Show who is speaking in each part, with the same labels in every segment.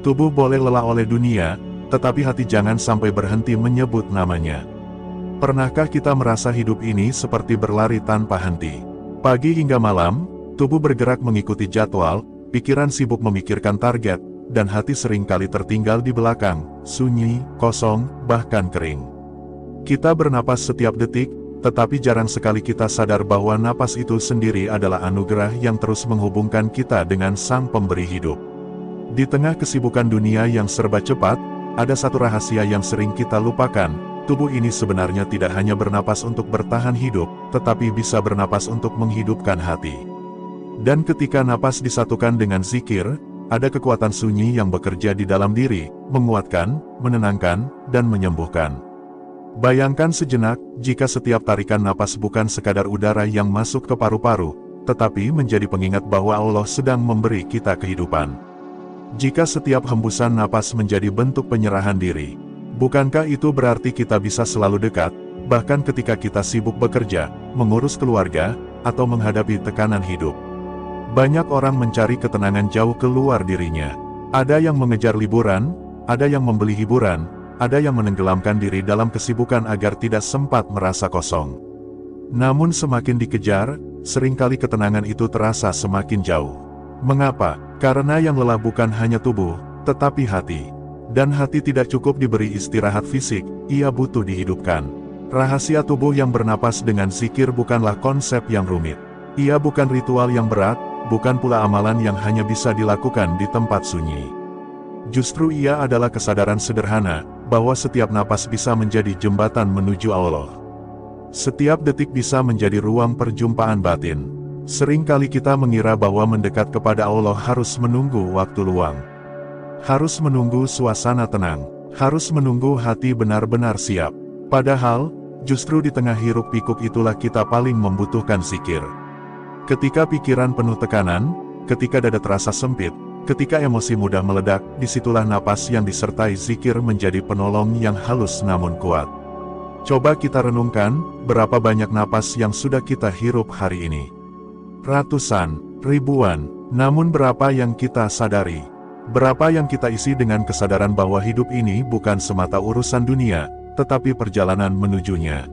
Speaker 1: Tubuh boleh lelah oleh dunia, tetapi hati jangan sampai berhenti menyebut namanya. Pernahkah kita merasa hidup ini seperti berlari tanpa henti? Pagi hingga malam, tubuh bergerak mengikuti jadwal, pikiran sibuk memikirkan target, dan hati seringkali tertinggal di belakang, sunyi, kosong, bahkan kering. Kita bernapas setiap detik, tetapi jarang sekali kita sadar bahwa napas itu sendiri adalah anugerah yang terus menghubungkan kita dengan Sang Pemberi hidup. Di tengah kesibukan dunia yang serba cepat, ada satu rahasia yang sering kita lupakan. Tubuh ini sebenarnya tidak hanya bernapas untuk bertahan hidup, tetapi bisa bernapas untuk menghidupkan hati. Dan ketika napas disatukan dengan zikir, ada kekuatan sunyi yang bekerja di dalam diri, menguatkan, menenangkan, dan menyembuhkan. Bayangkan sejenak, jika setiap tarikan napas bukan sekadar udara yang masuk ke paru-paru, tetapi menjadi pengingat bahwa Allah sedang memberi kita kehidupan. Jika setiap hembusan napas menjadi bentuk penyerahan diri, bukankah itu berarti kita bisa selalu dekat, bahkan ketika kita sibuk bekerja, mengurus keluarga, atau menghadapi tekanan hidup? Banyak orang mencari ketenangan jauh keluar dirinya. Ada yang mengejar liburan, ada yang membeli hiburan, ada yang menenggelamkan diri dalam kesibukan agar tidak sempat merasa kosong. Namun semakin dikejar, seringkali ketenangan itu terasa semakin jauh. Mengapa? Karena yang lelah bukan hanya tubuh, tetapi hati. Dan hati tidak cukup diberi istirahat fisik, ia butuh dihidupkan. Rahasia tubuh yang bernapas dengan zikir bukanlah konsep yang rumit. Ia bukan ritual yang berat, bukan pula amalan yang hanya bisa dilakukan di tempat sunyi. Justru ia adalah kesadaran sederhana, bahwa setiap napas bisa menjadi jembatan menuju Allah. Setiap detik bisa menjadi ruang perjumpaan batin. Seringkali kita mengira bahwa mendekat kepada Allah harus menunggu waktu luang. Harus menunggu suasana tenang. Harus menunggu hati benar-benar siap. Padahal, justru di tengah hiruk pikuk itulah kita paling membutuhkan zikir. Ketika pikiran penuh tekanan, ketika dada terasa sempit, ketika emosi mudah meledak, disitulah napas yang disertai zikir menjadi penolong yang halus namun kuat. Coba kita renungkan, berapa banyak napas yang sudah kita hirup hari ini? Ratusan, ribuan, namun berapa yang kita sadari? Berapa yang kita isi dengan kesadaran bahwa hidup ini bukan semata urusan dunia, tetapi perjalanan menujunya?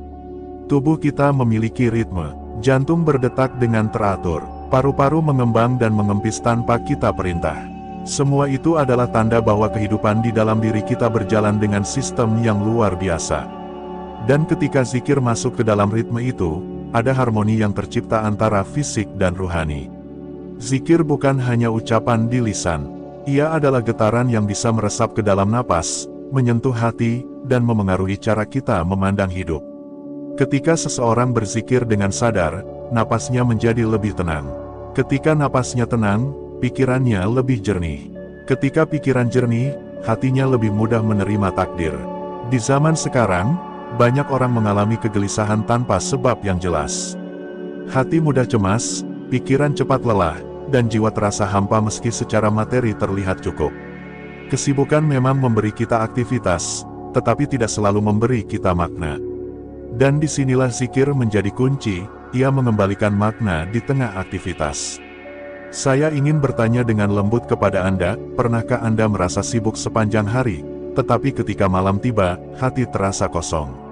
Speaker 1: Tubuh kita memiliki ritme, jantung berdetak dengan teratur, paru-paru mengembang dan mengempis tanpa kita perintah. Semua itu adalah tanda bahwa kehidupan di dalam diri kita berjalan dengan sistem yang luar biasa. Dan ketika zikir masuk ke dalam ritme itu, ada harmoni yang tercipta antara fisik dan ruhani. Zikir bukan hanya ucapan di lisan. Ia adalah getaran yang bisa meresap ke dalam napas, menyentuh hati, dan memengaruhi cara kita memandang hidup. Ketika seseorang berzikir dengan sadar, napasnya menjadi lebih tenang. Ketika napasnya tenang, pikirannya lebih jernih. Ketika pikiran jernih, hatinya lebih mudah menerima takdir. Di zaman sekarang, banyak orang mengalami kegelisahan tanpa sebab yang jelas. Hati mudah cemas, pikiran cepat lelah, dan jiwa terasa hampa meski secara materi terlihat cukup. Kesibukan memang memberi kita aktivitas, tetapi tidak selalu memberi kita makna. Dan disinilah zikir menjadi kunci, ia mengembalikan makna di tengah aktivitas. Saya ingin bertanya dengan lembut kepada Anda, pernahkah Anda merasa sibuk sepanjang hari, tetapi ketika malam tiba, hati terasa kosong?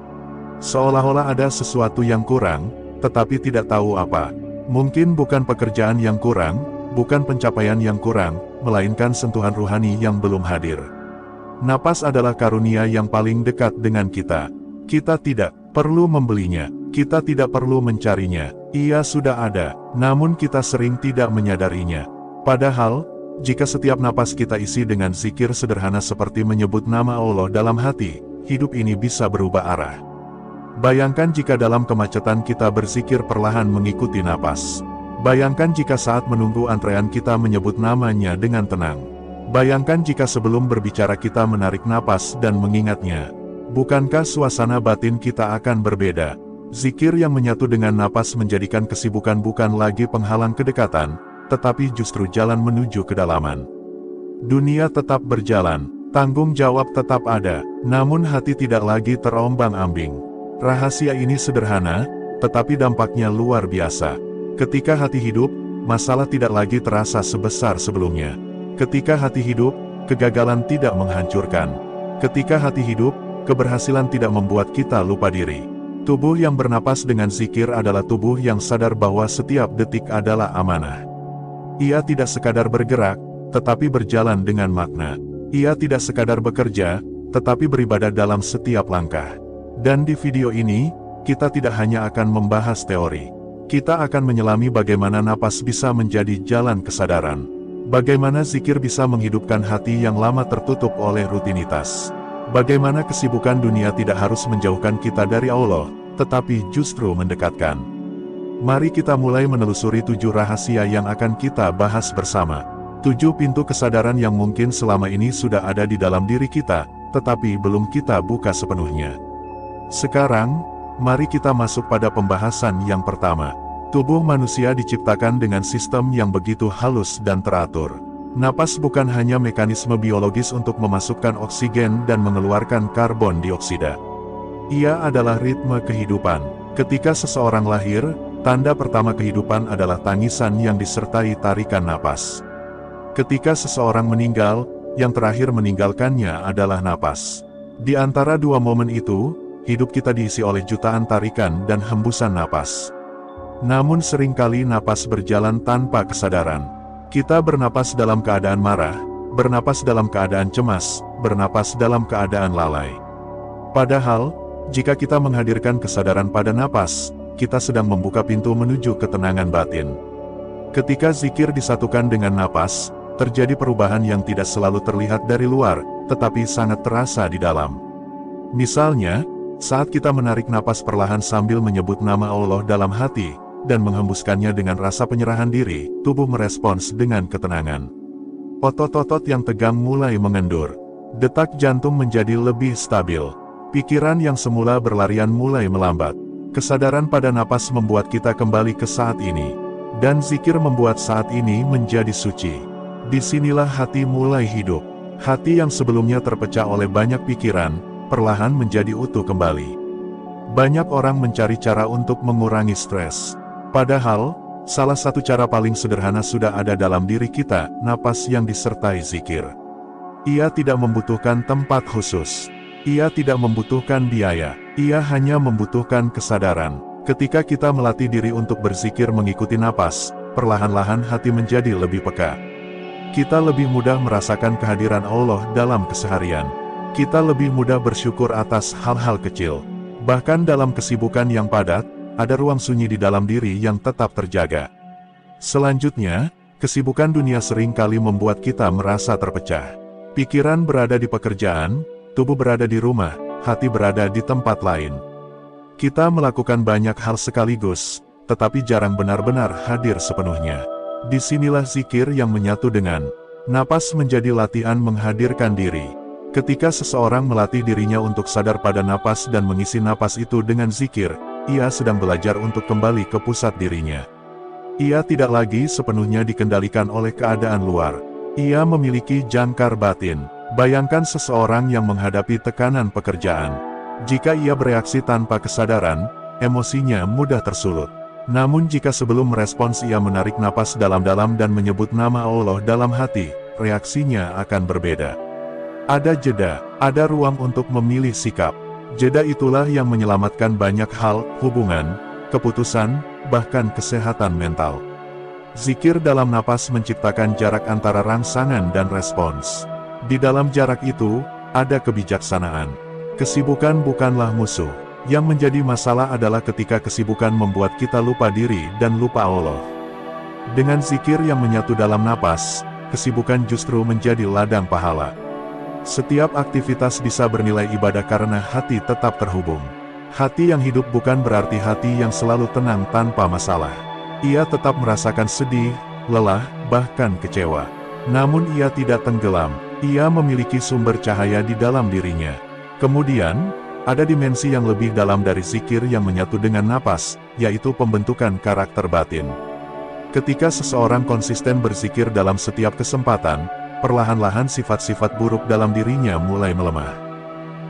Speaker 1: Seolah-olah ada sesuatu yang kurang, tetapi tidak tahu apa. Mungkin bukan pekerjaan yang kurang, bukan pencapaian yang kurang, melainkan sentuhan ruhani yang belum hadir. Napas adalah karunia yang paling dekat dengan kita. Kita tidak perlu membelinya, kita tidak perlu mencarinya, ia sudah ada, namun kita sering tidak menyadarinya. Padahal, jika setiap napas kita isi dengan zikir sederhana seperti menyebut nama Allah dalam hati, hidup ini bisa berubah arah. Bayangkan jika dalam kemacetan kita berzikir perlahan mengikuti napas. Bayangkan jika saat menunggu antrean kita menyebut namanya dengan tenang. Bayangkan jika sebelum berbicara kita menarik napas dan mengingatnya. Bukankah suasana batin kita akan berbeda? Zikir yang menyatu dengan napas menjadikan kesibukan bukan lagi penghalang kedekatan, tetapi justru jalan menuju kedalaman. Dunia tetap berjalan, tanggung jawab tetap ada, namun hati tidak lagi terombang-ambing. Rahasia ini sederhana, tetapi dampaknya luar biasa. Ketika hati hidup, masalah tidak lagi terasa sebesar sebelumnya. Ketika hati hidup, kegagalan tidak menghancurkan. Ketika hati hidup, keberhasilan tidak membuat kita lupa diri. Tubuh yang bernapas dengan zikir adalah tubuh yang sadar bahwa setiap detik adalah amanah. Ia tidak sekadar bergerak, tetapi berjalan dengan makna. Ia tidak sekadar bekerja, tetapi beribadah dalam setiap langkah. Dan di video ini, kita tidak hanya akan membahas teori. Kita akan menyelami bagaimana napas bisa menjadi jalan kesadaran. Bagaimana zikir bisa menghidupkan hati yang lama tertutup oleh rutinitas. Bagaimana kesibukan dunia tidak harus menjauhkan kita dari Allah, tetapi justru mendekatkan. Mari kita mulai menelusuri 7 rahasia yang akan kita bahas bersama. 7 pintu kesadaran yang mungkin selama ini sudah ada di dalam diri kita, tetapi belum kita buka sepenuhnya. Sekarang, mari kita masuk pada pembahasan yang pertama. Tubuh manusia diciptakan dengan sistem yang begitu halus dan teratur. Napas bukan hanya mekanisme biologis untuk memasukkan oksigen dan mengeluarkan karbon dioksida. Ia adalah ritme kehidupan. Ketika seseorang lahir, tanda pertama kehidupan adalah tangisan yang disertai tarikan napas. Ketika seseorang meninggal, yang terakhir meninggalkannya adalah napas. Di antara 2 momen itu, hidup kita diisi oleh jutaan tarikan dan hembusan napas. Namun seringkali napas berjalan tanpa kesadaran. Kita bernapas dalam keadaan marah, bernapas dalam keadaan cemas, bernapas dalam keadaan lalai. Padahal, jika kita menghadirkan kesadaran pada napas, kita sedang membuka pintu menuju ketenangan batin. Ketika zikir disatukan dengan napas, terjadi perubahan yang tidak selalu terlihat dari luar, tetapi sangat terasa di dalam. Misalnya, saat kita menarik napas perlahan sambil menyebut nama Allah dalam hati, dan menghembuskannya dengan rasa penyerahan diri, tubuh merespons dengan ketenangan. Otot-otot yang tegang mulai mengendur. Detak jantung menjadi lebih stabil. Pikiran yang semula berlarian mulai melambat. Kesadaran pada napas membuat kita kembali ke saat ini. Dan zikir membuat saat ini menjadi suci. Disinilah hati mulai hidup. Hati yang sebelumnya terpecah oleh banyak pikiran, perlahan menjadi utuh kembali. Banyak orang mencari cara untuk mengurangi stres. Padahal, salah satu cara paling sederhana sudah ada dalam diri kita, napas yang disertai zikir. Ia tidak membutuhkan tempat khusus. Ia tidak membutuhkan biaya. Ia hanya membutuhkan kesadaran. Ketika kita melatih diri untuk berzikir mengikuti napas, perlahan-lahan hati menjadi lebih peka. Kita lebih mudah merasakan kehadiran Allah dalam keseharian. Kita lebih mudah bersyukur atas hal-hal kecil. Bahkan dalam kesibukan yang padat, ada ruang sunyi di dalam diri yang tetap terjaga. Selanjutnya, kesibukan dunia sering kali membuat kita merasa terpecah. Pikiran berada di pekerjaan, tubuh berada di rumah, hati berada di tempat lain. Kita melakukan banyak hal sekaligus, tetapi jarang benar-benar hadir sepenuhnya. Disinilah zikir yang menyatu dengan napas menjadi latihan menghadirkan diri. Ketika seseorang melatih dirinya untuk sadar pada napas dan mengisi napas itu dengan zikir, ia sedang belajar untuk kembali ke pusat dirinya. Ia tidak lagi sepenuhnya dikendalikan oleh keadaan luar. Ia memiliki jangkar batin. Bayangkan seseorang yang menghadapi tekanan pekerjaan. Jika ia bereaksi tanpa kesadaran, emosinya mudah tersulut. Namun jika sebelum merespons ia menarik napas dalam-dalam dan menyebut nama Allah dalam hati, reaksinya akan berbeda. Ada jeda, ada ruang untuk memilih sikap. Jeda itulah yang menyelamatkan banyak hal, hubungan, keputusan, bahkan kesehatan mental. Zikir dalam napas menciptakan jarak antara rangsangan dan respons. Di dalam jarak itu, ada kebijaksanaan. Kesibukan bukanlah musuh. Yang menjadi masalah adalah ketika kesibukan membuat kita lupa diri dan lupa Allah. Dengan zikir yang menyatu dalam napas, kesibukan justru menjadi ladang pahala. Setiap aktivitas bisa bernilai ibadah karena hati tetap terhubung. Hati yang hidup bukan berarti hati yang selalu tenang tanpa masalah. Ia tetap merasakan sedih, lelah, bahkan kecewa. Namun ia tidak tenggelam. Ia memiliki sumber cahaya di dalam dirinya. Kemudian, ada dimensi yang lebih dalam dari zikir yang menyatu dengan napas, yaitu pembentukan karakter batin. Ketika seseorang konsisten berzikir dalam setiap kesempatan, perlahan-lahan sifat-sifat buruk dalam dirinya mulai melemah.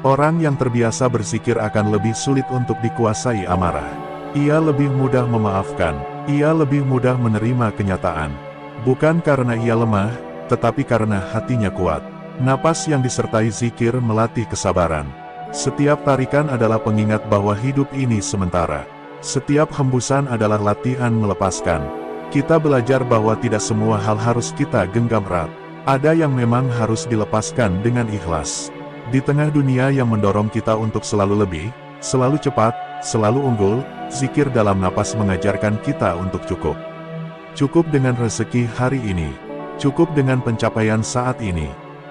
Speaker 1: Orang yang terbiasa berzikir akan lebih sulit untuk dikuasai amarah. Ia lebih mudah memaafkan. Ia lebih mudah menerima kenyataan. Bukan karena ia lemah, tetapi karena hatinya kuat. Napas yang disertai zikir melatih kesabaran. Setiap tarikan adalah pengingat bahwa hidup ini sementara. Setiap hembusan adalah latihan melepaskan. Kita belajar bahwa tidak semua hal harus kita genggam erat. Ada yang memang harus dilepaskan dengan ikhlas. Di tengah dunia yang mendorong kita untuk selalu lebih, selalu cepat, selalu unggul, zikir dalam napas mengajarkan kita untuk cukup. Cukup dengan rezeki hari ini. Cukup dengan pencapaian saat ini.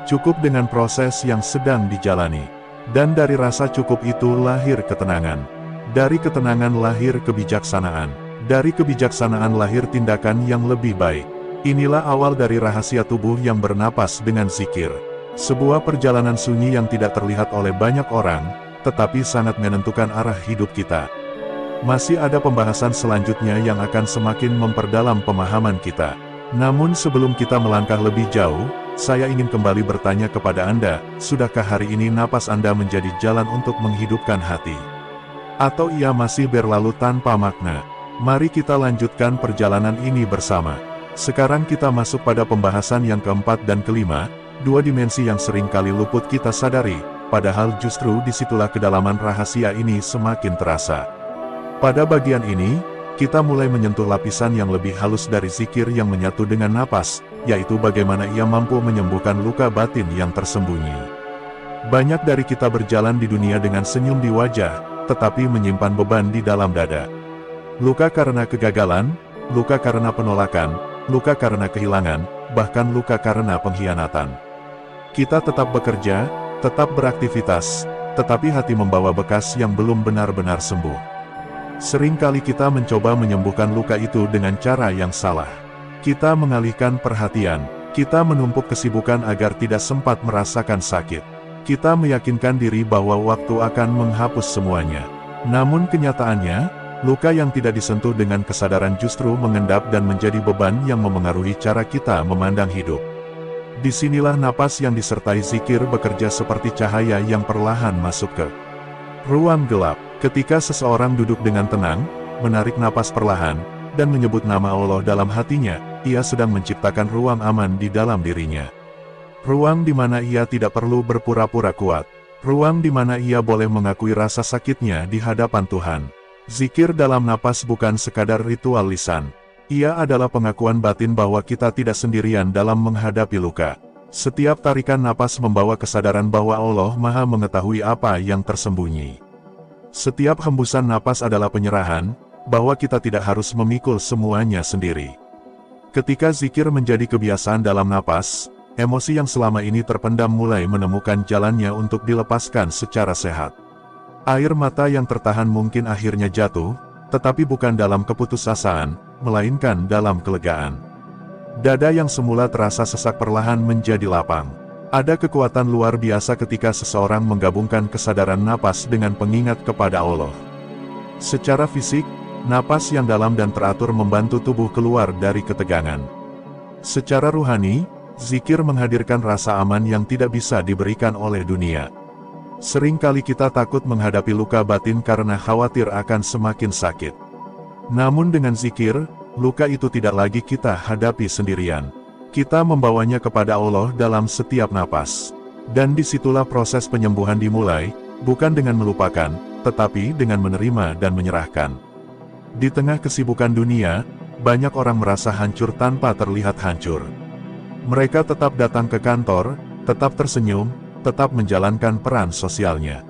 Speaker 1: Cukup dengan proses yang sedang dijalani. Dan dari rasa cukup itu lahir ketenangan. Dari ketenangan lahir kebijaksanaan. Dari kebijaksanaan lahir tindakan yang lebih baik. Inilah awal dari rahasia tubuh yang bernapas dengan zikir. Sebuah perjalanan sunyi yang tidak terlihat oleh banyak orang, tetapi sangat menentukan arah hidup kita. Masih ada pembahasan selanjutnya yang akan semakin memperdalam pemahaman kita. Namun sebelum kita melangkah lebih jauh, saya ingin kembali bertanya kepada Anda, sudahkah hari ini napas Anda menjadi jalan untuk menghidupkan hati? Atau ia masih berlalu tanpa makna? Mari kita lanjutkan perjalanan ini bersama. Sekarang kita masuk pada pembahasan yang keempat dan kelima, dua dimensi yang sering kali luput kita sadari, padahal justru disitulah kedalaman rahasia ini semakin terasa. Pada bagian ini, kita mulai menyentuh lapisan yang lebih halus dari zikir yang menyatu dengan napas, yaitu bagaimana ia mampu menyembuhkan luka batin yang tersembunyi. Banyak dari kita berjalan di dunia dengan senyum di wajah, tetapi menyimpan beban di dalam dada. Luka karena kegagalan, luka karena penolakan, luka karena kehilangan, bahkan luka karena pengkhianatan. Kita tetap bekerja, tetap beraktivitas, tetapi hati membawa bekas yang belum benar-benar sembuh. Seringkali kita mencoba menyembuhkan luka itu dengan cara yang salah. Kita mengalihkan perhatian, kita menumpuk kesibukan agar tidak sempat merasakan sakit. Kita meyakinkan diri bahwa waktu akan menghapus semuanya. Namun kenyataannya, luka yang tidak disentuh dengan kesadaran justru mengendap dan menjadi beban yang memengaruhi cara kita memandang hidup. Disinilah napas yang disertai zikir bekerja seperti cahaya yang perlahan masuk ke ruang gelap. Ketika seseorang duduk dengan tenang, menarik napas perlahan, dan menyebut nama Allah dalam hatinya, ia sedang menciptakan ruang aman di dalam dirinya. Ruang di mana ia tidak perlu berpura-pura kuat. Ruang di mana ia boleh mengakui rasa sakitnya di hadapan Tuhan. Zikir dalam napas bukan sekadar ritual lisan. Ia adalah pengakuan batin bahwa kita tidak sendirian dalam menghadapi luka. Setiap tarikan napas membawa kesadaran bahwa Allah Maha mengetahui apa yang tersembunyi. Setiap hembusan napas adalah penyerahan, bahwa kita tidak harus memikul semuanya sendiri. Ketika zikir menjadi kebiasaan dalam napas, emosi yang selama ini terpendam mulai menemukan jalannya untuk dilepaskan secara sehat. Air mata yang tertahan mungkin akhirnya jatuh, tetapi bukan dalam keputusasaan, melainkan dalam kelegaan. Dada yang semula terasa sesak perlahan menjadi lapang. Ada kekuatan luar biasa ketika seseorang menggabungkan kesadaran napas dengan pengingat kepada Allah. Secara fisik, napas yang dalam dan teratur membantu tubuh keluar dari ketegangan. Secara ruhani, zikir menghadirkan rasa aman yang tidak bisa diberikan oleh dunia. Seringkali kita takut menghadapi luka batin karena khawatir akan semakin sakit. Namun dengan zikir, luka itu tidak lagi kita hadapi sendirian. Kita membawanya kepada Allah dalam setiap napas. Dan disitulah proses penyembuhan dimulai, bukan dengan melupakan, tetapi dengan menerima dan menyerahkan. Di tengah kesibukan dunia, banyak orang merasa hancur tanpa terlihat hancur. Mereka tetap datang ke kantor, tetap tersenyum, tetap menjalankan peran sosialnya.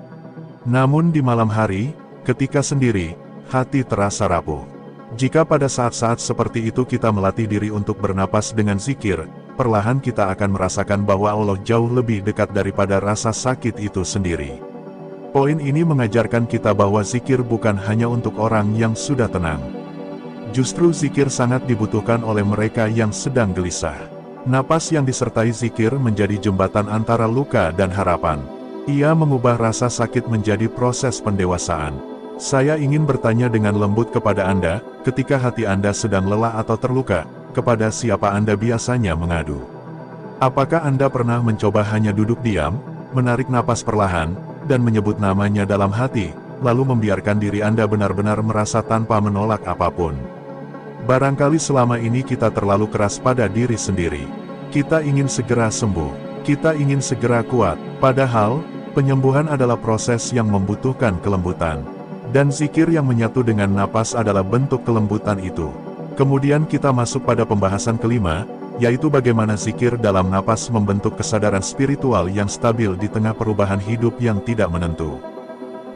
Speaker 1: Namun di malam hari, ketika sendiri, hati terasa rapuh. Jika pada saat-saat seperti itu kita melatih diri untuk bernapas dengan zikir, perlahan kita akan merasakan bahwa Allah jauh lebih dekat daripada rasa sakit itu sendiri. Poin ini mengajarkan kita bahwa zikir bukan hanya untuk orang yang sudah tenang. Justru zikir sangat dibutuhkan oleh mereka yang sedang gelisah. Napas yang disertai zikir menjadi jembatan antara luka dan harapan. Ia mengubah rasa sakit menjadi proses pendewasaan. Saya ingin bertanya dengan lembut kepada Anda, ketika hati Anda sedang lelah atau terluka, kepada siapa Anda biasanya mengadu? Apakah Anda pernah mencoba hanya duduk diam, menarik napas perlahan, dan menyebut namanya dalam hati, lalu membiarkan diri Anda benar-benar merasa tanpa menolak apapun? Barangkali selama ini kita terlalu keras pada diri sendiri. Kita ingin segera sembuh. Kita ingin segera kuat, padahal, penyembuhan adalah proses yang membutuhkan kelembutan. Dan zikir yang menyatu dengan napas adalah bentuk kelembutan itu. Kemudian kita masuk pada pembahasan kelima, yaitu bagaimana zikir dalam napas membentuk kesadaran spiritual yang stabil di tengah perubahan hidup yang tidak menentu.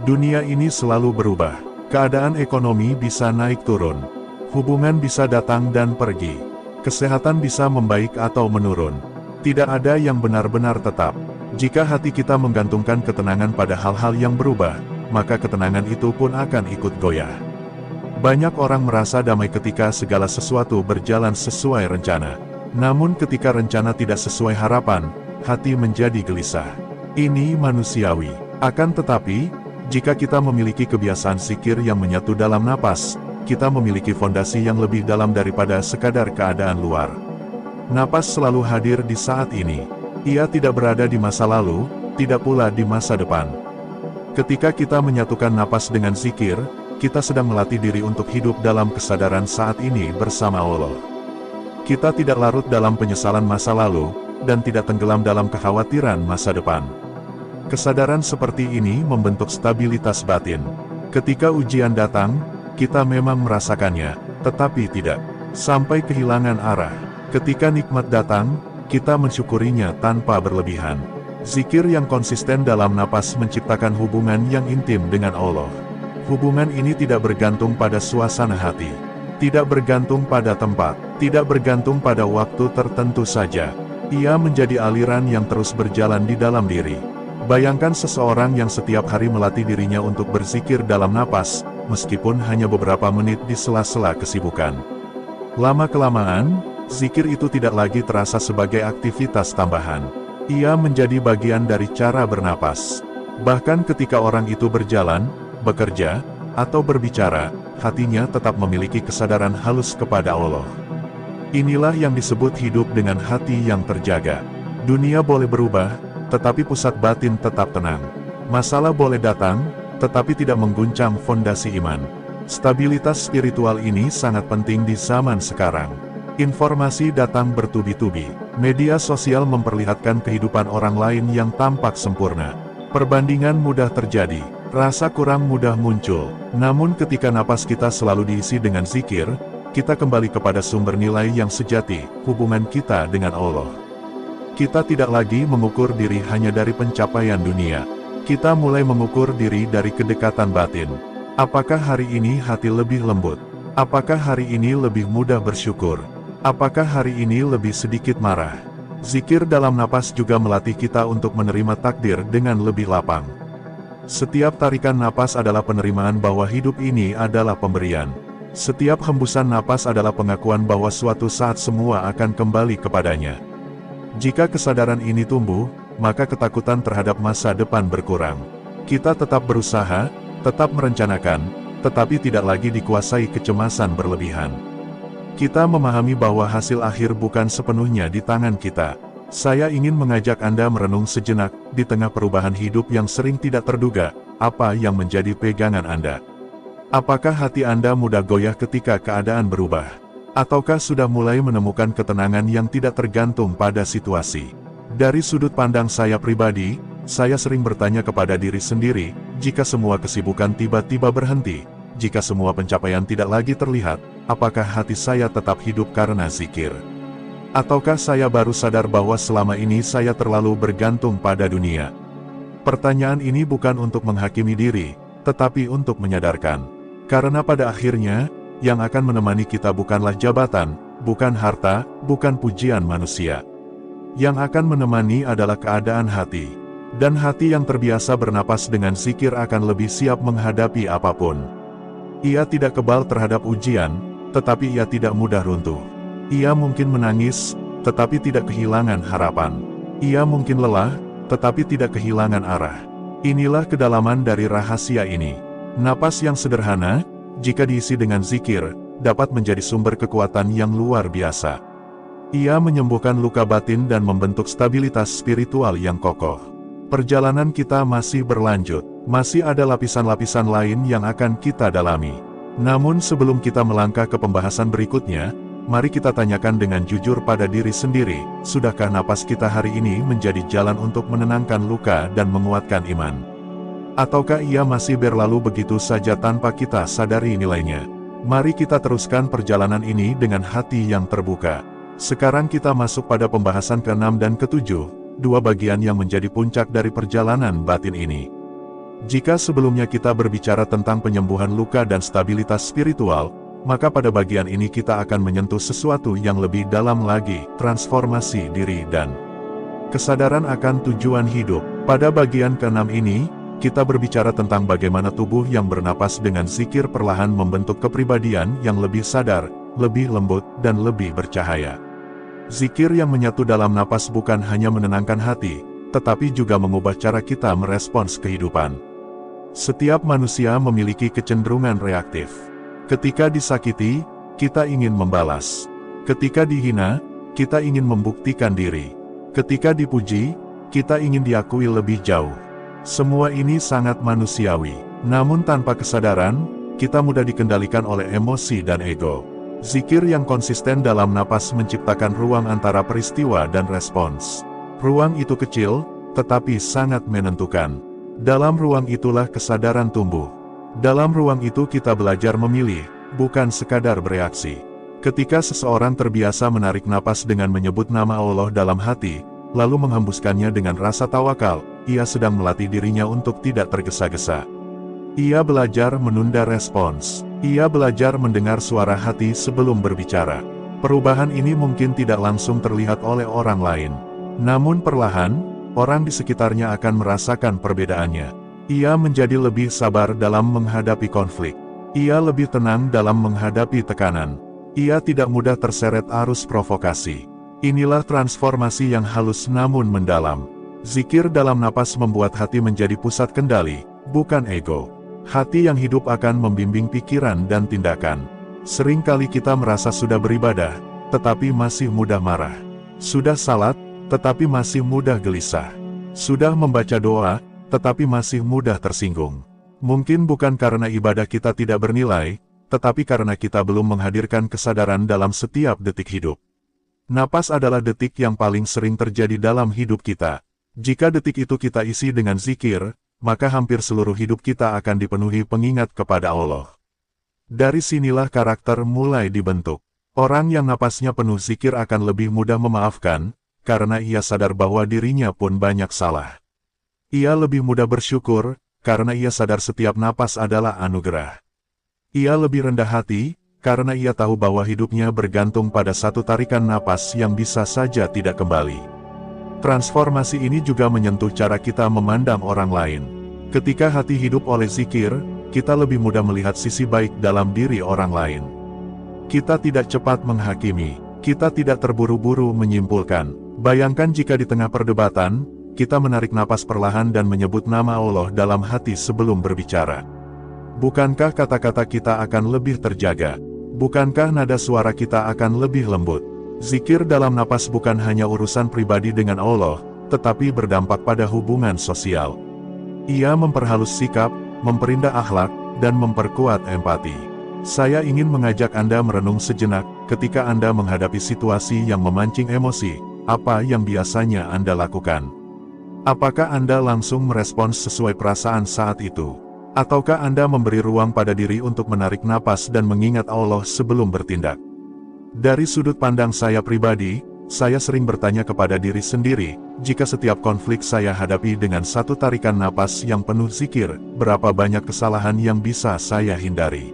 Speaker 1: Dunia ini selalu berubah. Keadaan ekonomi bisa naik turun. Hubungan bisa datang dan pergi. Kesehatan bisa membaik atau menurun. Tidak ada yang benar-benar tetap. Jika hati kita menggantungkan ketenangan pada hal-hal yang berubah, maka ketenangan itu pun akan ikut goyah. Banyak orang merasa damai ketika segala sesuatu berjalan sesuai rencana. Namun ketika rencana tidak sesuai harapan, hati menjadi gelisah. Ini manusiawi. Akan tetapi, jika kita memiliki kebiasaan zikir yang menyatu dalam napas, kita memiliki fondasi yang lebih dalam daripada sekadar keadaan luar. Napas selalu hadir di saat ini. Ia tidak berada di masa lalu, tidak pula di masa depan. Ketika kita menyatukan napas dengan zikir, kita sedang melatih diri untuk hidup dalam kesadaran saat ini bersama Allah. Kita tidak larut dalam penyesalan masa lalu, dan tidak tenggelam dalam kekhawatiran masa depan. Kesadaran seperti ini membentuk stabilitas batin. Ketika ujian datang, kita memang merasakannya, tetapi tidak sampai kehilangan arah. Ketika nikmat datang, kita mensyukurinya tanpa berlebihan. Zikir yang konsisten dalam napas menciptakan hubungan yang intim dengan Allah. Hubungan ini tidak bergantung pada suasana hati, tidak bergantung pada tempat, tidak bergantung pada waktu tertentu saja. Ia menjadi aliran yang terus berjalan di dalam diri. Bayangkan seseorang yang setiap hari melatih dirinya untuk berzikir dalam napas, meskipun hanya beberapa menit di sela-sela kesibukan. Lama-kelamaan, zikir itu tidak lagi terasa sebagai aktivitas tambahan. Ia menjadi bagian dari cara bernapas. Bahkan ketika orang itu berjalan, bekerja, atau berbicara, hatinya tetap memiliki kesadaran halus kepada Allah. Inilah yang disebut hidup dengan hati yang terjaga. Dunia boleh berubah, tetapi pusat batin tetap tenang. Masalah boleh datang, tetapi tidak mengguncang fondasi iman. Stabilitas spiritual ini sangat penting di zaman sekarang. Informasi datang bertubi-tubi. Media sosial memperlihatkan kehidupan orang lain yang tampak sempurna. Perbandingan mudah terjadi, rasa kurang mudah muncul. Namun ketika napas kita selalu diisi dengan zikir, kita kembali kepada sumber nilai yang sejati, hubungan kita dengan Allah. Kita tidak lagi mengukur diri hanya dari pencapaian dunia. Kita mulai mengukur diri dari kedekatan batin. Apakah hari ini hati lebih lembut? Apakah hari ini lebih mudah bersyukur? Apakah hari ini lebih sedikit marah? Zikir dalam napas juga melatih kita untuk menerima takdir dengan lebih lapang. Setiap tarikan napas adalah penerimaan bahwa hidup ini adalah pemberian. Setiap hembusan napas adalah pengakuan bahwa suatu saat semua akan kembali kepadanya. Jika kesadaran ini tumbuh, maka ketakutan terhadap masa depan berkurang. Kita tetap berusaha, tetap merencanakan, tetapi tidak lagi dikuasai kecemasan berlebihan. Kita memahami bahwa hasil akhir bukan sepenuhnya di tangan kita. Saya ingin mengajak Anda merenung sejenak, di tengah perubahan hidup yang sering tidak terduga, apa yang menjadi pegangan Anda. Apakah hati Anda mudah goyah ketika keadaan berubah? Ataukah sudah mulai menemukan ketenangan yang tidak tergantung pada situasi? Dari sudut pandang saya pribadi, saya sering bertanya kepada diri sendiri, jika semua kesibukan tiba-tiba berhenti, jika semua pencapaian tidak lagi terlihat, apakah hati saya tetap hidup karena zikir? Ataukah saya baru sadar bahwa selama ini saya terlalu bergantung pada dunia? Pertanyaan ini bukan untuk menghakimi diri, tetapi untuk menyadarkan. Karena pada akhirnya, yang akan menemani kita bukanlah jabatan, bukan harta, bukan pujian manusia. Yang akan menemani adalah keadaan hati. Dan hati yang terbiasa bernapas dengan zikir akan lebih siap menghadapi apapun. Ia tidak kebal terhadap ujian, tetapi ia tidak mudah runtuh. Ia mungkin menangis, tetapi tidak kehilangan harapan. Ia mungkin lelah, tetapi tidak kehilangan arah. Inilah kedalaman dari rahasia ini. Napas yang sederhana, jika diisi dengan zikir, dapat menjadi sumber kekuatan yang luar biasa. Ia menyembuhkan luka batin dan membentuk stabilitas spiritual yang kokoh. Perjalanan kita masih berlanjut, masih ada lapisan-lapisan lain yang akan kita dalami. Namun sebelum kita melangkah ke pembahasan berikutnya, mari kita tanyakan dengan jujur pada diri sendiri, sudahkah napas kita hari ini menjadi jalan untuk menenangkan luka dan menguatkan iman? Ataukah ia masih berlalu begitu saja tanpa kita sadari nilainya? Mari kita teruskan perjalanan ini dengan hati yang terbuka. Sekarang kita masuk pada pembahasan ke-6 dan ke-7, dua bagian yang menjadi puncak dari perjalanan batin ini. Jika sebelumnya kita berbicara tentang penyembuhan luka dan stabilitas spiritual, maka pada bagian ini kita akan menyentuh sesuatu yang lebih dalam lagi, transformasi diri dan kesadaran akan tujuan hidup. Pada bagian ke-6 ini, kita berbicara tentang bagaimana tubuh yang bernapas dengan zikir perlahan membentuk kepribadian yang lebih sadar, lebih lembut, dan lebih bercahaya. Zikir yang menyatu dalam napas bukan hanya menenangkan hati, tetapi juga mengubah cara kita merespons kehidupan. Setiap manusia memiliki kecenderungan reaktif. Ketika disakiti, kita ingin membalas. Ketika dihina, kita ingin membuktikan diri. Ketika dipuji, kita ingin diakui lebih jauh. Semua ini sangat manusiawi. Namun tanpa kesadaran, kita mudah dikendalikan oleh emosi dan ego. Zikir yang konsisten dalam napas menciptakan ruang antara peristiwa dan respons. Ruang itu kecil, tetapi sangat menentukan. Dalam ruang itulah kesadaran tumbuh. Dalam ruang itu kita belajar memilih, bukan sekadar bereaksi. Ketika seseorang terbiasa menarik napas dengan menyebut nama Allah dalam hati, lalu menghembuskannya dengan rasa tawakal, ia sedang melatih dirinya untuk tidak tergesa-gesa. Ia belajar menunda respons. Ia belajar mendengar suara hati sebelum berbicara. Perubahan ini mungkin tidak langsung terlihat oleh orang lain. Namun perlahan, orang di sekitarnya akan merasakan perbedaannya. Ia menjadi lebih sabar dalam menghadapi konflik. Ia lebih tenang dalam menghadapi tekanan. Ia tidak mudah terseret arus provokasi. Inilah transformasi yang halus namun mendalam. Zikir dalam napas membuat hati menjadi pusat kendali, bukan ego. Hati yang hidup akan membimbing pikiran dan tindakan. Seringkali kita merasa sudah beribadah, tetapi masih mudah marah. Sudah salat, tetapi masih mudah gelisah. Sudah membaca doa, tetapi masih mudah tersinggung. Mungkin bukan karena ibadah kita tidak bernilai, tetapi karena kita belum menghadirkan kesadaran dalam setiap detik hidup. Napas adalah detik yang paling sering terjadi dalam hidup kita. Jika detik itu kita isi dengan zikir, maka hampir seluruh hidup kita akan dipenuhi pengingat kepada Allah. Dari sinilah karakter mulai dibentuk. Orang yang napasnya penuh zikir akan lebih mudah memaafkan, karena ia sadar bahwa dirinya pun banyak salah. Ia lebih mudah bersyukur, karena ia sadar setiap napas adalah anugerah. Ia lebih rendah hati, karena ia tahu bahwa hidupnya bergantung pada satu tarikan napas yang bisa saja tidak kembali. Transformasi ini juga menyentuh cara kita memandang orang lain. Ketika hati hidup oleh zikir, kita lebih mudah melihat sisi baik dalam diri orang lain. Kita tidak cepat menghakimi, kita tidak terburu-buru menyimpulkan. Bayangkan jika di tengah perdebatan, kita menarik napas perlahan dan menyebut nama Allah dalam hati sebelum berbicara. Bukankah kata-kata kita akan lebih terjaga? Bukankah nada suara kita akan lebih lembut? Zikir dalam napas bukan hanya urusan pribadi dengan Allah, tetapi berdampak pada hubungan sosial. Ia memperhalus sikap, memperindah akhlak, dan memperkuat empati. Saya ingin mengajak Anda merenung sejenak, ketika Anda menghadapi situasi yang memancing emosi, apa yang biasanya Anda lakukan? Apakah Anda langsung merespons sesuai perasaan saat itu? Ataukah Anda memberi ruang pada diri untuk menarik napas dan mengingat Allah sebelum bertindak? Dari sudut pandang saya pribadi, saya sering bertanya kepada diri sendiri, jika setiap konflik saya hadapi dengan satu tarikan napas yang penuh zikir, berapa banyak kesalahan yang bisa saya hindari?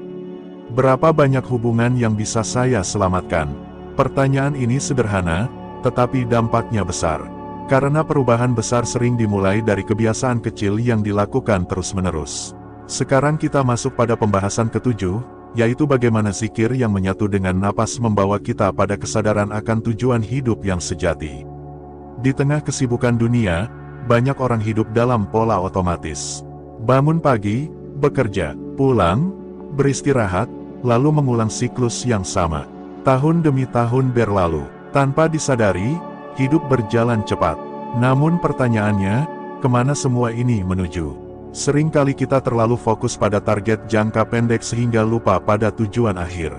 Speaker 1: Berapa banyak hubungan yang bisa saya selamatkan? Pertanyaan ini sederhana, tetapi dampaknya besar. Karena perubahan besar sering dimulai dari kebiasaan kecil yang dilakukan terus-menerus. Sekarang kita masuk pada pembahasan ke-7, yaitu bagaimana zikir yang menyatu dengan napas membawa kita pada kesadaran akan tujuan hidup yang sejati. Di tengah kesibukan dunia, banyak orang hidup dalam pola otomatis. Bangun pagi, bekerja, pulang, beristirahat, lalu mengulang siklus yang sama. Tahun demi tahun berlalu, tanpa disadari, hidup berjalan cepat. Namun pertanyaannya, kemana semua ini menuju? Seringkali kita terlalu fokus pada target jangka pendek sehingga lupa pada tujuan akhir.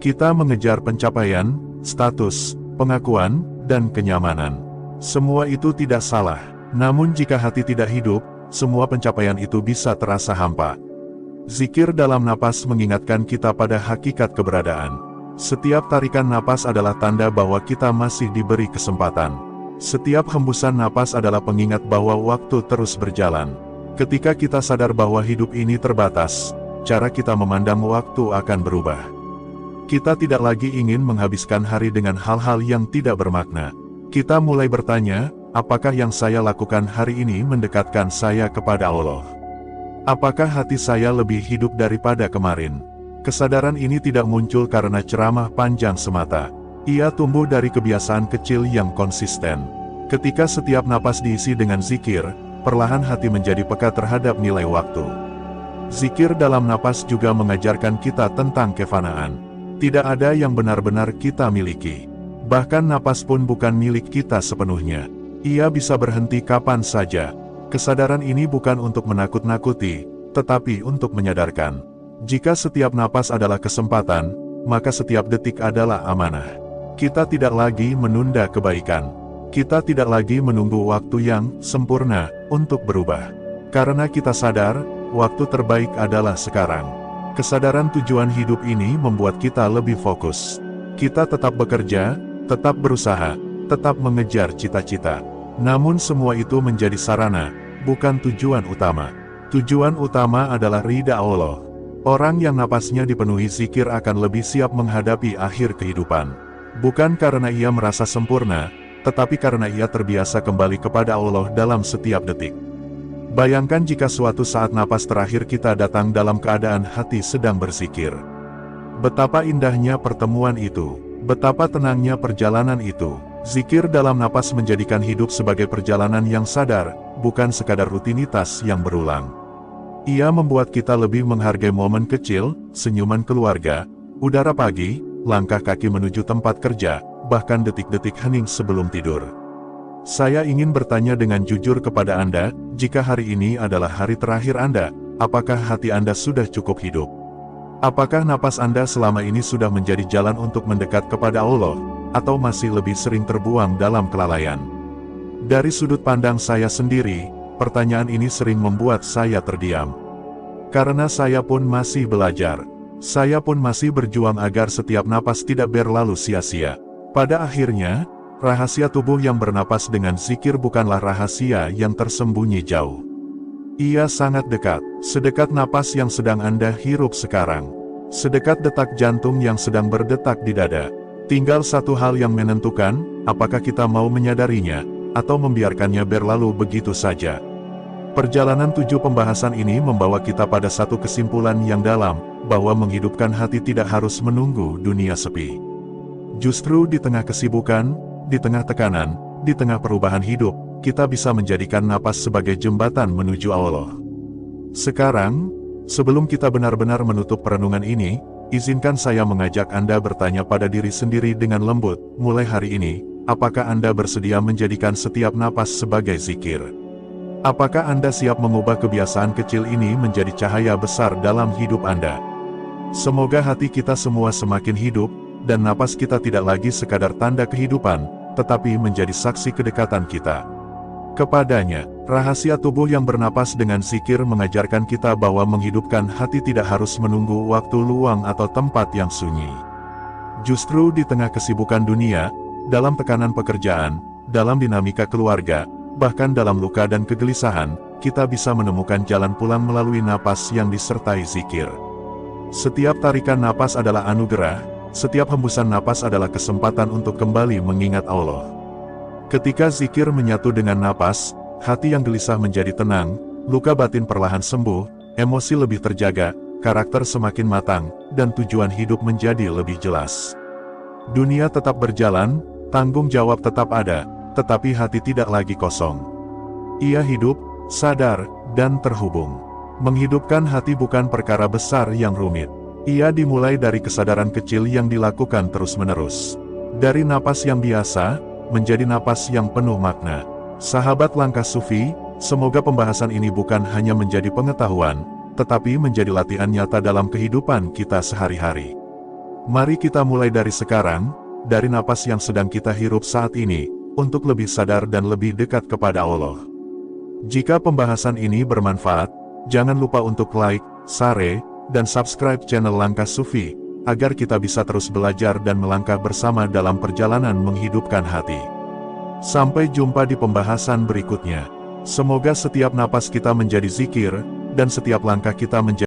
Speaker 1: Kita mengejar pencapaian, status, pengakuan, dan kenyamanan. Semua itu tidak salah. Namun jika hati tidak hidup, semua pencapaian itu bisa terasa hampa. Zikir dalam napas mengingatkan kita pada hakikat keberadaan. Setiap tarikan napas adalah tanda bahwa kita masih diberi kesempatan. Setiap hembusan napas adalah pengingat bahwa waktu terus berjalan. Ketika kita sadar bahwa hidup ini terbatas, cara kita memandang waktu akan berubah. Kita tidak lagi ingin menghabiskan hari dengan hal-hal yang tidak bermakna. Kita mulai bertanya, apakah yang saya lakukan hari ini mendekatkan saya kepada Allah? Apakah hati saya lebih hidup daripada kemarin? Kesadaran ini tidak muncul karena ceramah panjang semata. Ia tumbuh dari kebiasaan kecil yang konsisten. Ketika setiap napas diisi dengan zikir, perlahan hati menjadi peka terhadap nilai waktu. Zikir dalam napas juga mengajarkan kita tentang kefanaan. Tidak ada yang benar-benar kita miliki. Bahkan napas pun bukan milik kita sepenuhnya. Ia bisa berhenti kapan saja. Kesadaran ini bukan untuk menakut-nakuti, tetapi untuk menyadarkan. Jika setiap napas adalah kesempatan, maka setiap detik adalah amanah. Kita tidak lagi menunda kebaikan. Kita tidak lagi menunggu waktu yang sempurna untuk berubah. Karena kita sadar, waktu terbaik adalah sekarang. Kesadaran tujuan hidup ini membuat kita lebih fokus. Kita tetap bekerja, tetap berusaha, tetap mengejar cita-cita. Namun semua itu menjadi sarana, bukan tujuan utama. Tujuan utama adalah ridha Allah. Orang yang napasnya dipenuhi zikir akan lebih siap menghadapi akhir kehidupan. Bukan karena ia merasa sempurna, tetapi karena ia terbiasa kembali kepada Allah dalam setiap detik. Bayangkan jika suatu saat napas terakhir kita datang dalam keadaan hati sedang berzikir. Betapa indahnya pertemuan itu, betapa tenangnya perjalanan itu. Zikir dalam napas menjadikan hidup sebagai perjalanan yang sadar, bukan sekadar rutinitas yang berulang. Ia membuat kita lebih menghargai momen kecil, senyuman keluarga, udara pagi, langkah kaki menuju tempat kerja, bahkan detik-detik hening sebelum tidur. Saya ingin bertanya dengan jujur kepada Anda, jika hari ini adalah hari terakhir Anda, apakah hati Anda sudah cukup hidup? Apakah napas Anda selama ini sudah menjadi jalan untuk mendekat kepada Allah, atau masih lebih sering terbuang dalam kelalaian? Dari sudut pandang saya sendiri, pertanyaan ini sering membuat saya terdiam. Karena saya pun masih belajar. Saya pun masih berjuang agar setiap napas tidak berlalu sia-sia. Pada akhirnya, rahasia tubuh yang bernapas dengan zikir bukanlah rahasia yang tersembunyi jauh. Ia sangat dekat, sedekat napas yang sedang Anda hirup sekarang. Sedekat detak jantung yang sedang berdetak di dada. Tinggal satu hal yang menentukan, apakah kita mau menyadarinya, atau membiarkannya berlalu begitu saja. Perjalanan 7 pembahasan ini membawa kita pada satu kesimpulan yang dalam, bahwa menghidupkan hati tidak harus menunggu dunia sepi. Justru di tengah kesibukan, di tengah tekanan, di tengah perubahan hidup, kita bisa menjadikan napas sebagai jembatan menuju Allah. Sekarang, sebelum kita benar-benar menutup perenungan ini, izinkan saya mengajak Anda bertanya pada diri sendiri dengan lembut, mulai hari ini, apakah Anda bersedia menjadikan setiap napas sebagai zikir? Apakah Anda siap mengubah kebiasaan kecil ini menjadi cahaya besar dalam hidup Anda? Semoga hati kita semua semakin hidup, dan napas kita tidak lagi sekadar tanda kehidupan, tetapi menjadi saksi kedekatan kita kepadanya. Rahasia tubuh yang bernapas dengan zikir mengajarkan kita bahwa menghidupkan hati tidak harus menunggu waktu luang atau tempat yang sunyi. Justru di tengah kesibukan dunia, dalam tekanan pekerjaan, dalam dinamika keluarga, bahkan dalam luka dan kegelisahan, kita bisa menemukan jalan pulang melalui napas yang disertai zikir. Setiap tarikan napas adalah anugerah, setiap hembusan napas adalah kesempatan untuk kembali mengingat Allah. Ketika zikir menyatu dengan napas, hati yang gelisah menjadi tenang, luka batin perlahan sembuh, emosi lebih terjaga, karakter semakin matang, dan tujuan hidup menjadi lebih jelas. Dunia tetap berjalan, tanggung jawab tetap ada, tetapi hati tidak lagi kosong. Ia hidup, sadar, dan terhubung. Menghidupkan hati bukan perkara besar yang rumit. Ia dimulai dari kesadaran kecil yang dilakukan terus-menerus. Dari napas yang biasa, menjadi napas yang penuh makna. Sahabat langkah sufi, semoga pembahasan ini bukan hanya menjadi pengetahuan, tetapi menjadi latihan nyata dalam kehidupan kita sehari-hari. Mari kita mulai dari sekarang, dari napas yang sedang kita hirup saat ini, untuk lebih sadar dan lebih dekat kepada Allah. Jika pembahasan ini bermanfaat, jangan lupa untuk like, share, dan subscribe channel Langkah Sufi, agar kita bisa terus belajar dan melangkah bersama dalam perjalanan menghidupkan hati. Sampai jumpa di pembahasan berikutnya. Semoga setiap napas kita menjadi zikir, dan setiap langkah kita menjadi